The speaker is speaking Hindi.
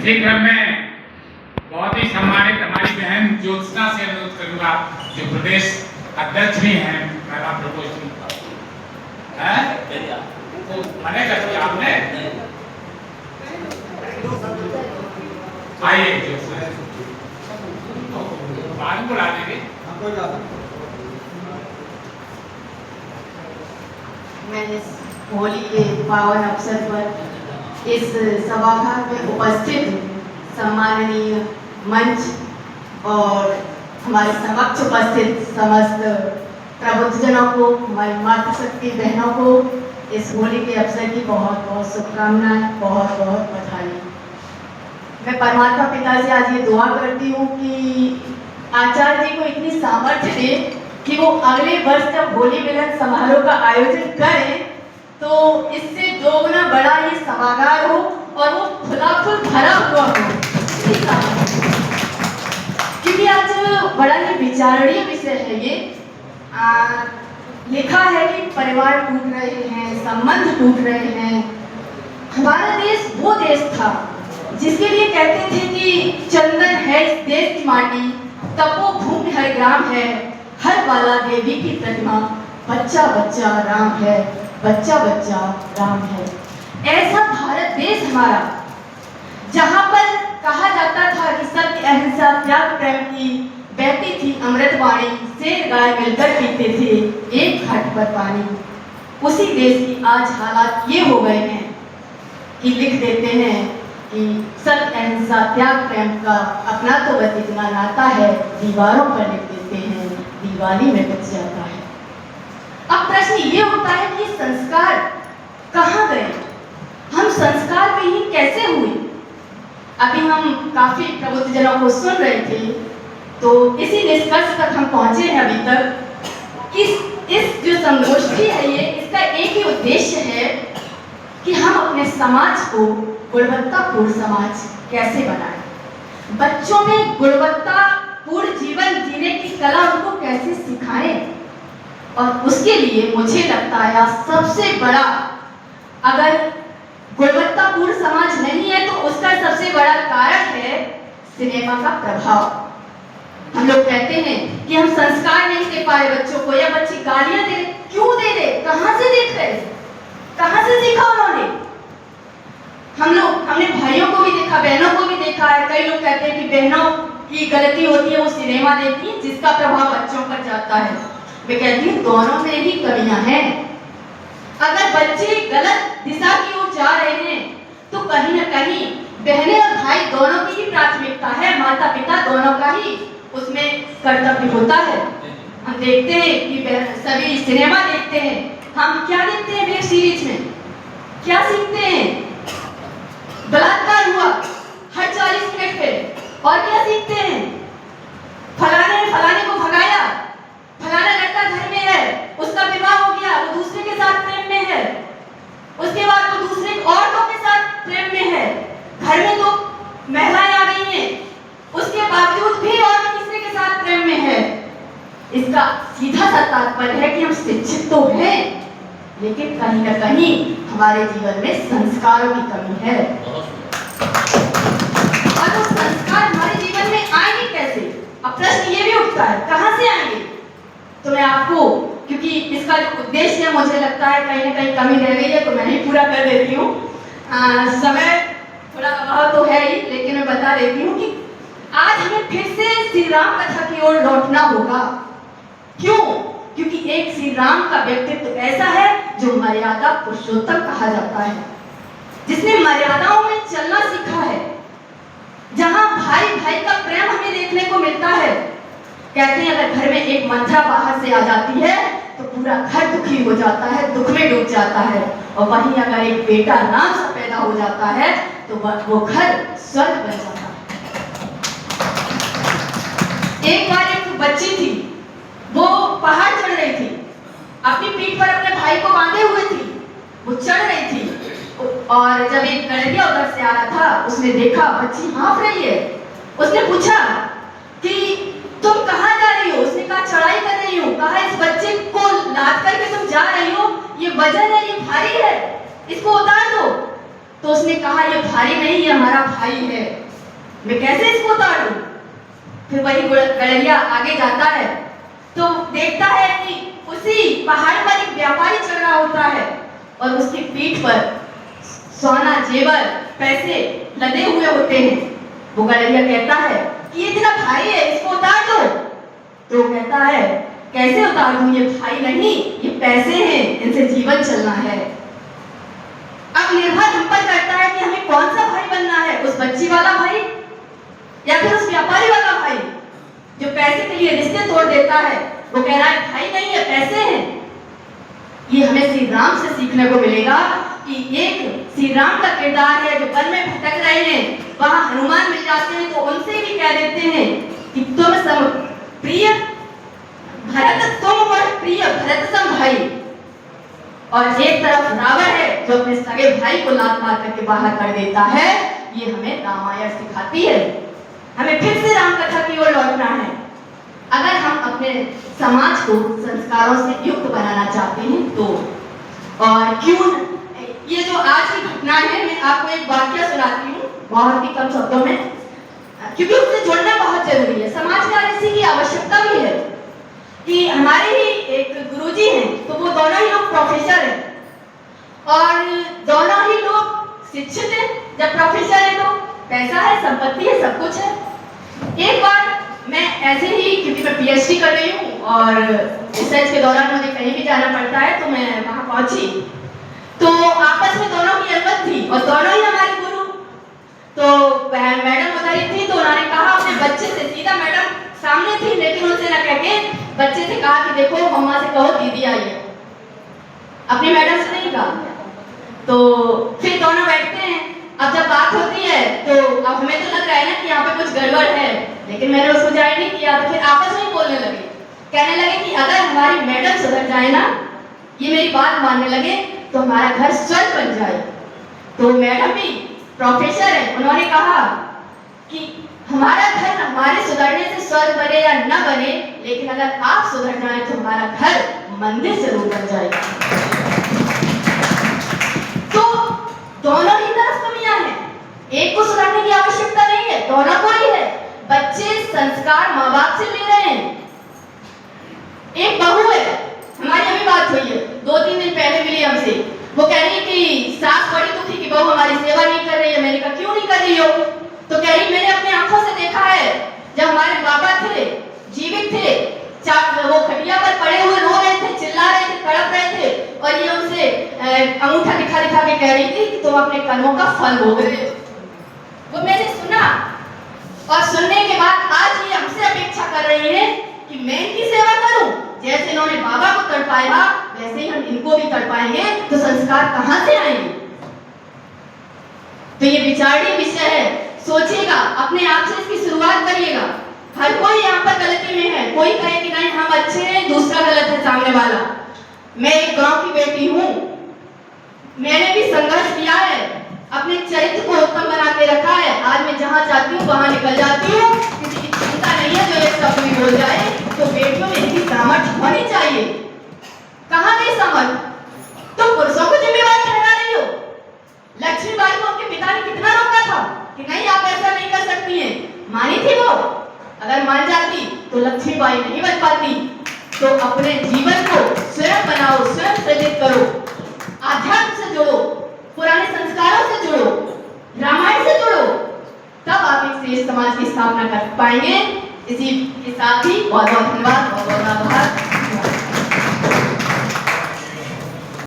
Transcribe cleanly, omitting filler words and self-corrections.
इसी क्रम में बहुत ही सम्मानित हमारी बहन ज्योत्सना से अनुरोध करूंगा, जो प्रदेश अध्यक्ष भी हैं, पहला प्रपोजल है तो मने कर दिया आपने। आइए ज्योत्सना, बाद में बुला देंगे। मैं इस होली के पावन अवसर पर इस सभागार में उपस्थित सम्माननीय मंच और हमारे समक्ष उपस्थित समस्त प्रबुद्धजनों को, हमारी मातृशक्ति बहनों को इस होली के अवसर की बहुत बहुत शुभकामनाएं, बहुत बहुत बधाई। मैं परमात्मा पिता से आज ये दुआ करती हूँ कि आचार्य जी को इतनी सामर्थ्य दे कि वो अगले वर्ष जब होली मिलन समारोह का आयोजन करें तो इससे दोगुना बड़ा ये सभागार हो और वो फुलाफुल भरा हुआ हो। क्योंकि आज बड़ा ही विचारणीय विषय है ये। लिखा है कि परिवार टूट रहे हैं, संबंध टूट रहे हैं। हमारा देश वो देश था जिसके लिए कहते थे कि चंदन है इस देश की माटी, तपोभूमि हर ग्राम है, हर बाला देवी की प्रतिमा, बच्चा बच्चा राम है, बच्चा बच्चा राम है। ऐसा भारत देश हमारा, जहां पर कहा जाता था कि सत्य अहिंसा त्याग प्रेम की बहती थी अमृत वाणी, शेर गाय मिलकर पीते थे एक घाट पर पानी। उसी देश की आज हालात ये हो गए हैं कि लिख देते हैं कि सत्य अहिंसा त्याग प्रेम का अपना तो बस इतना नाता है, दीवारों पर लिख देते हैं दिवाली में बच जाता है। अब प्रश्न ये उठता है कि संस्कार कहाँ गए? हम संस्कार विहीन कैसे हुए? अभी हम काफी प्रबुद्धजनों को सुन रहे थे तो इसी निष्कर्ष तक हम पहुंचे हैं अभी तक कि इस जो संगोष्ठी है ये, इसका एक ही उद्देश्य है कि हम अपने समाज को गुणवत्तापूर्ण समाज कैसे बनाएं, बच्चों में गुणवत्तापूर्ण जीवन जीने की कला उनको कैसे सिखाएं। और उसके लिए मुझे लगता है सबसे बड़ा, अगर गुणवत्तापूर्ण समाज नहीं है तो उसका सबसे बड़ा कारण है सिनेमा का प्रभाव। हम लोग कहते हैं कि हम संस्कार नहीं दे पाए बच्चों को, या बच्चे गालियां दे रहे, क्यों दे रहे, कहां से देख रहे, कहां से सीखा उन्होंने? हमने भाइयों को भी देखा, बहनों को भी देखा है। कई लोग कहते हैं कि बहनों की गलती होती है, वो सिनेमा देखती है जिसका प्रभाव बच्चों पर जाता है। मैं कहती हूँ दोनों में ही कमियां हैं। अगर बच्चे गलत दिशा की ओर जा रहे हैं तो कहीं ना कहीं बहनें और भाई दोनों की ही प्राथमिकता है, माता पिता दोनों का ही उसमें कर्तव्य होता है। हम देखते हैं कि सभी सिनेमा देखते हैं, हम क्या देखते हैं वेब सीरीज में, क्या सीखते हैं? बलात्कार हुआ हर 40 मिनट पे, और क्या सीखते हैं? फलाने को भगाया, फलाना लड़का घर में है, उसका विवाह हो गया, वो दूसरे के साथ प्रेम में है, उसके बाद वो दूसरे और लोग के साथ प्रेम में है, घर में तो महिलाएं आ गई हैं, उसके बावजूद भी और तीसरे के साथ प्रेम में है। इसका सीधा सा तात्पर्य है कि हम शिक्षित तो हैं, लेकिन कहीं ना कहीं हमारे जीवन में संस्कारों की कमी है। और वो संस्कार हमारे जीवन में आएंगे कैसे? अब प्रश्न ये भी उठता है, कहां से आएंगे? तो मैं आपको, क्योंकि इसका जो उद्देश्य है मुझे लगता है कहीं ना कहीं कमी रह गई है, तो मैं ही पूरा कर देती हूँ। समय थोड़ा अभाव तो है ही, लेकिन मैं बता देती हूँ कि आज हमें फिर से श्री राम कथा की ओर लौटना होगा। क्यों? क्योंकि एक श्री राम का व्यक्तित्व ऐसा है जो मर्यादा पुरुषोत्तम कहा जाता है, जिसने मर्यादाओं में चलना सीखा है, जहां भाई भाई का प्रेम हमें देखने को मिलता है। कहते हैं अगर घर में एक मंत्रा बाहर से आ जाती है तो पूरा घर दुखी हो जाता है, दुख में डूब जाता है, और वहीं अगर एक बेटा राम सा पैदा हो जाता है तो वो घर स्वर्ग बन जाता है। एक बार एक बच्ची थी, वो पहाड़ चढ़ रही थी, अपनी पीठ पर अपने भाई को बांधे हुए थी, वो चढ़ रही थी, और जब एक गड़रिया उधर से आ रहा था, उसने देखा बच्ची हाँफ रही है। उसने पूछा कि तुम कहाँ जा रही हो? उसने कहा चढ़ाई कर रही हूँ। कहा इस बच्चे को लाद करके तुम जा रही हो, ये वजन है, ये भारी है, इसको उतार दो। तो उसने कहा ये भारी नहीं, ये हमारा भाई है, मैं कैसे इसको उतारूं। फिर वही गड़रिया आगे जाता है तो देखता है कि उसी पहाड़ पर एक व्यापारी चढ़ रहा होता है और उसकी पीठ पर सोना जेवर पैसे लदे हुए होते हैं। वो गड़रिया कहता है कि ये इतना भारी है, इसको उतार दो। तो कहता है कैसे उतार दूं, ये भाई नहीं, ये पैसे हैं, इनसे जीवन चलना है। अब निर्भर हम पर करता है कि हमें कौन सा भाई बनना है, उस बच्ची वाला भाई या फिर उस व्यापारी वाला भाई जो पैसे के लिए रिश्ते तोड़ देता है। वो कह रहा है भाई नहीं है, पैसे हैं। ये हमें श्री राम से सीखने को मिलेगा कि एक श्री राम का किरदार है जो वन में भटक रहे हैं, वहां हनुमान मिल जाते हैं तो उनसे भी कह देते हैं कि तुम सम प्रिय भरत, तुम प्रिय भरत सम भाई। और एक तरफ रावण है जो अपने सगे भाई को लात मार करके बाहर कर देता है। ये हमें रामायण सिखाती है। हमें फिर से राम कथा की ओर लौटना है। अगर हम अपने समाज को संस्कारों से युक्त बनाना चाहते हैं तो, और क्यों ये जो आज की घटना है, मैं आपको एक वाक्य सुनाती हूँ बहुत ही कम शब्दों में, क्योंकि उससे जुड़ना बहुत जरूरी है। समाज में इसी की आवश्यकता भी है कि हमारे ही एक गुरुजी हैं, तो वो दोनों ही लोग प्रोफेसर हैं और दोनों ही लोग शिक्षित हैं। जब प्रोफेसर है तो पैसा है, संपत्ति है, सब कुछ है। एक बार मैं ऐसे ही, क्योंकि मैं पीएचडी कर रही हूँ और रिसर्च के दौरान मुझे कहीं भी जाना पड़ता है, तो मैं वहां पहुंची तो आपस में दोनों की अलमत थी और दोनों ही हमारे गुरु। तो मैडम उधर ही थी तो उन्होंने कहा अपने बच्चे से, सीधा मैडम सामने थी लेकिन उनसे ना कह के बच्चे से कहा कि देखो मम्मा से कहो दीदी आई है, अपनी मैडम से नहीं कहा। तो फिर दोनों बैठते हैं। अब जब बात होती है तो अब हमें तो लग रहा है ना कि यहाँ पे कुछ गड़बड़ है, लेकिन मैंने उसको जाहिर नहीं किया। तो फिर आपस में ही बोलने लगे, कहने लगे कि अगर हमारी मैडम सुधर जाए ना, ये मेरी बात मानने लगे तो हमारा घर स्वर्ग बन जाए। तो मैडम भी प्रोफेसर है, उन्होंने कहा कि हमारा घर हमारे सुधरने से स्वर्ग बने या न बने, लेकिन अगर आप सुधर जाए तो हमारा घर मंदिर जरूर बन जाएगा। तो दोनों ही तरफ कमियां हैं, एक को सुधारने की आवश्यकता नहीं है, दोनों को ही है। बच्चे संस्कार माँ बाप से ले रहे हैं। एक बहू है, हमारी अभी बात हुई है, 2-3 दिन पहले मिली हमसे, वो कह रही कि सास बड़ी दुखी कि बहू हमारी सेवा नहीं कर रही है। मैंने कहा क्यों नहीं कर रही हो? तो कह रही मैंने अपनी आंखों से देखा है, जब हमारे बाबा थे, जीवित थे, वो खटिया पर पड़े हुए रो रहे थे, चिल्ला रहे थे, तड़प रहे थे, और ये उनसे अंगूठा दिखा दिखा के कह रही थी कि तुम अपने कर्मों का फल भोग रहे हो। वो मैंने सुना और सुनने के बाद आज ये हमसे अपेक्षा कर रही है कि मैं इनकी सेवा करूं। जैसे इन्होंने बाबा को तड़पाया वैसे ही हम इनको भी तड़पाएंगे, तो संस्कार कहां से आएंगे? तो ये विचारणीय विषय है, सोचिएगा, अपने आप से इसकी शुरुआत करिएगा। हर कोई यहाँ पर गलती में है, कोई कहे कि नहीं हम अच्छे हैं, दूसरा गलत है सामने वाला। मैं एक गांव की बेटी हूँ, मैंने भी संघर्ष किया है, अपने चरित्र को उत्तम बना के रखा है। आज मैं जहाँ चाहती हूँ वहां निकल जाती हूँ, किसी की चिंता नहीं है जो एक शब्द भी बोल जाए। तो बेटियों में इतनी सामर्थ्य होनी चाहिए। कहाँ गई सामर्थ्य? तुम पुरुषों को जिम्मेवार ठहरा रही हो। लक्ष्मीबाई को उनके पिता ने कितना रोका था कि नहीं आप ऐसा नहीं कर सकती हैं, मानी थी वो। अगर मान जाती तो लक्ष्मीबाई नहीं बन पाती। तो अपने जीवन को स्वयं बनाओ, स्वयं सृजित करो, आध्यात्म से जोड़ो, पुराने संस्कारों से जोड़ो, रामायण से जोड़ो, तब आप एक श्रेष्ठ समाज की स्थापना कर पाएंगे। इसी के साथ ही बहुत बहुत धन्यवाद, बहुत बहुत आभार।